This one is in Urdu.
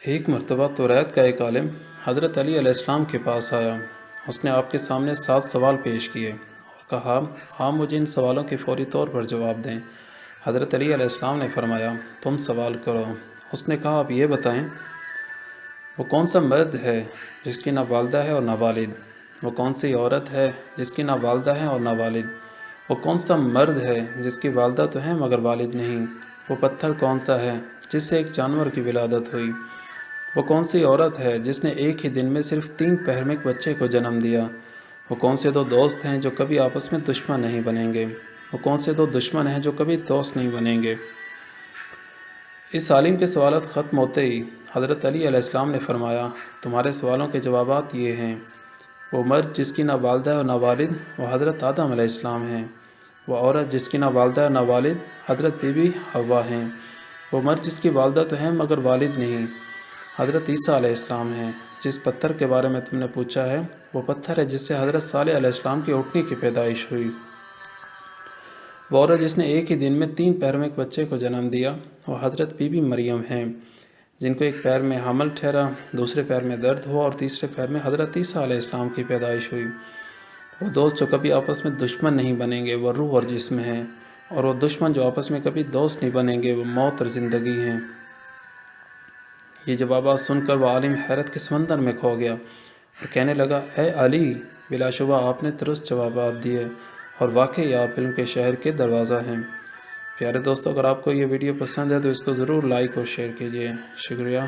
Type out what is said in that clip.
ایک مرتبہ توریت کا ایک عالم حضرت علی علیہ السلام کے پاس آیا۔ اس نے آپ کے سامنے 7 سوال پیش کیے اور کہا، آپ مجھے ان سوالوں کے فوری طور پر جواب دیں۔ حضرت علی علیہ السلام نے فرمایا، تم سوال کرو۔ اس نے کہا، آپ یہ بتائیں، وہ کون سا مرد ہے جس کی نہ والدہ ہے اور نہ والد؟ وہ کون سی عورت ہے جس کی نہ والدہ ہے اور نہ والد؟ وہ کون سا مرد ہے جس کی والدہ تو ہے مگر والد نہیں؟ وہ پتھر کون سا ہے جس سے ایک جانور کی ولادت ہوئی؟ وہ کون سی عورت ہے جس نے ایک ہی دن میں صرف 3 پہر میں ایک بچے کو جنم دیا؟ وہ کون سے 2 دوست ہیں جو کبھی آپس میں دشمن نہیں بنیں گے؟ وہ کون سے 2 دشمن ہیں جو کبھی دوست نہیں بنیں گے؟ اس عالم کے سوالات ختم ہوتے ہی حضرت علی علیہ السلام نے فرمایا، تمہارے سوالوں کے جوابات یہ ہیں۔ وہ مرد جس کی نہ والدہ ہے اور نہ والد، وہ حضرت آدم علیہ السلام ہیں۔ وہ عورت جس کی نہ والدہ ہے اور نہ والد، حضرت بی بی حوا ہیں۔ وہ مرد جس کی والدہ تو ہے مگر والد نہیں، حضرت عیسیٰ علیہ السلام ہیں۔ جس پتھر کے بارے میں تم نے پوچھا ہے، وہ پتھر ہے جس سے حضرت صالح علیہ السلام کی اٹھنی کی پیدائش ہوئی۔ وہ عورت جس نے ایک ہی دن میں 3 پہر میں ایک بچے کو جنم دیا، وہ حضرت بی بی مریم ہیں، جن کو ایک پیر میں حمل ٹھہرا، دوسرے پیر میں درد ہوا اور تیسرے پیر میں حضرت عیسیٰ علیہ السلام کی پیدائش ہوئی۔ وہ دوست جو کبھی آپس میں دشمن نہیں بنیں گے، وہ روح اور جسم ہیں، اور وہ دشمن جو آپس میں کبھی دوست نہیں بنیں گے، وہ موت اور زندگی ہیں۔ یہ جوابات سن کر وہ عالم حیرت کے سمندر میں کھو گیا اور کہنے لگا، اے علی، بلا شبہ آپ نے درست جوابات دیے اور واقعی آپ علم کے شہر کے دروازہ ہیں۔ پیارے دوستو، اگر آپ کو یہ ویڈیو پسند ہے تو اس کو ضرور لائک اور شیئر کیجیے۔ شکریہ۔